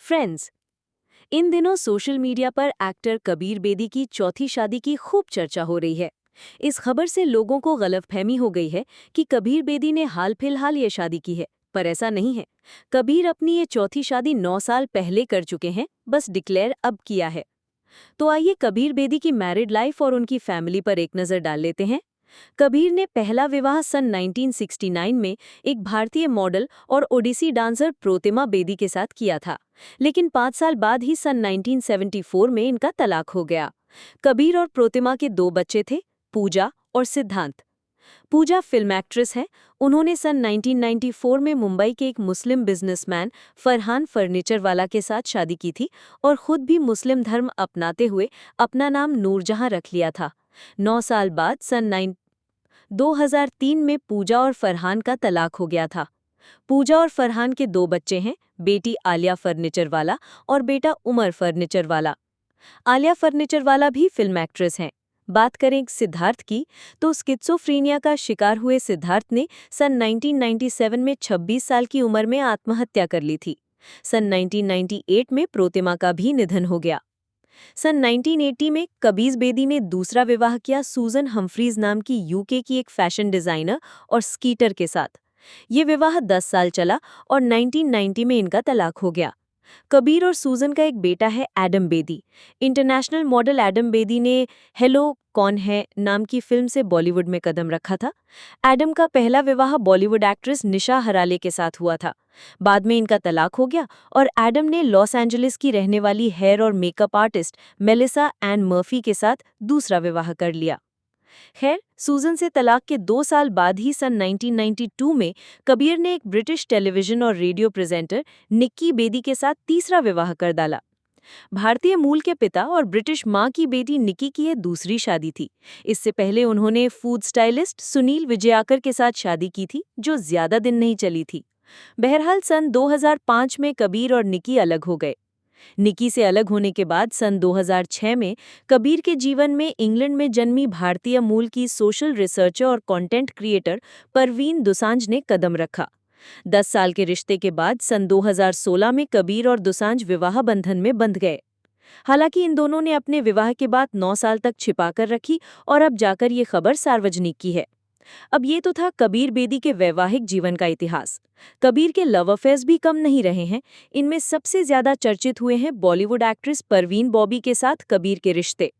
Friends, इन दिनों social media पर actor Kabir Bedi की चौथी शादी की खूब चर्चा हो रही है। इस खबर से लोगों को गलतफहमी हो गई है कि कबीर बेदी ने हाल फिलहाल ये शादी की है, पर ऐसा नहीं है। कबीर अपनी ये चौथी शादी 9 साल पहले कर चुके हैं, बस डिक्लेयर अब किया है। तो आइए कबीर बेदी की मैरिड लाइफ और उनकी फैमिली पर एक नज़र डाल लेते हैं। कबीर ने पहला विवाह सन 1969 में एक भारतीय मॉडल और ओडिसी डांसर प्रोतिमा बेदी के साथ किया था, लेकिन 5 साल बाद ही सन 1974 में इनका तलाक हो गया। कबीर और प्रोतिमा के 2 बच्चे थे, पूजा और सिद्धांत। पूजा फिल्म एक्ट्रेस है। उन्होंने सन 1994 में मुंबई के एक मुस्लिम बिजनेसमैन फरहान फर्नीचर वाला के साथ शादी की थी और खुद भी मुस्लिम धर्म अपनाते हुए अपना नाम नूरजहां रख लिया था। 9 साल बाद सन 2003 में पूजा और फरहान का तलाक हो गया था। पूजा और फरहान के 2 बच्चे हैं, बेटी आलिया फर्नीचर वाला और बेटा उमर फर्नीचर वाला। आलिया फर्नीचर वाला भी फिल्म एक्ट्रेस हैं। बात करें सिद्धार्थ की, तो स्किज़ोफ्रेनिया का शिकार हुए सिद्धार्थ ने सन 1997 में 26 साल की उम्र में आत्महत्या कर ली थी। सन 1998 में प्रोतिमा का भी निधन हो गया। सन 1980 में कबीर बेदी ने दूसरा विवाह किया सूजन हम्फ्रीज नाम की यूके की एक फैशन डिजाइनर और स्कीटर के साथ। ये विवाह 10 साल चला और 1990 में इनका तलाक हो गया। कबीर और सूजन का एक बेटा है Adam Bedi. International model Adam Bedi ने हेलो कौन है नाम की फिल्म से बॉलीवुड में कदम रखा था। एडम का पहला विवाह बॉलीवुड एक्ट्रेस निशा हराले के साथ हुआ था। बाद में इनका तलाक हो गया और एडम ने लॉस एंजलिस की रहने वाली हेयर और makeup artist Melissa Ann Murphy के साथ दूसरा विवाह कर लिया। खैर, सूजन से तलाक के 2 साल बाद ही सन 1992 में कबीर ने एक ब्रिटिश टेलीविजन और रेडियो प्रेजेंटर निक्की बेदी के साथ तीसरा विवाह कर डाला। भारतीय मूल के पिता और ब्रिटिश मां की बेटी निक्की की यह दूसरी शादी थी। इससे पहले उन्होंने फूड स्टाइलिस्ट सुनील विजयाकर के साथ शादी की थी, जो ज्यादा दिन नहीं चली थी। बहरहाल सन 2005 में कबीर और निक्की अलग हो गए। निकी से अलग होने के बाद सन 2006 में कबीर के जीवन में इंग्लैंड में जन्मी भारतीय मूल की सोशल रिसर्चर और कंटेंट क्रिएटर परवीन दोसांझ ने कदम रखा। 10 साल के रिश्ते के बाद सन 2016 में कबीर और दोसांझ विवाह बंधन में बंध गए। हालांकि इन दोनों ने अपने विवाह के बाद 9 साल तक छिपाकर रखी और अब जाकर ये खबर सार्वजनिक की है। अब ये तो था कबीर बेदी के वैवाहिक जीवन का इतिहास। कबीर के लव अफेयर्स भी कम नहीं रहे हैं। इनमें सबसे ज्यादा चर्चित हुए हैं बॉलीवुड एक्ट्रेस परवीन बॉबी के साथ कबीर के रिश्ते।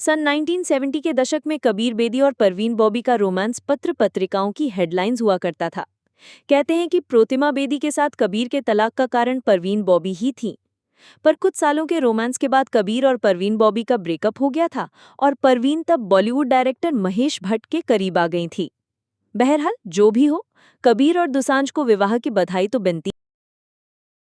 सन 1970 के दशक में कबीर बेदी और परवीन बॉबी का रोमांस पत्र पत्रिकाओं की हेडलाइंस हुआ करता था। कहते हैं कि प्रोतिमा बेदी के साथ कबीर के तलाक का कारण परवीन बॉबी ही थी। पर कुछ सालों के रोमांस के बाद कबीर और परवीन बॉबी का ब्रेकअप हो गया था और परवीन तब बॉलीवुड डायरेक्टर महेश भट्ट के करीब आ गई थी। बहरहाल जो भी हो, कबीर और दोसांझ को विवाह की बधाई तो बनती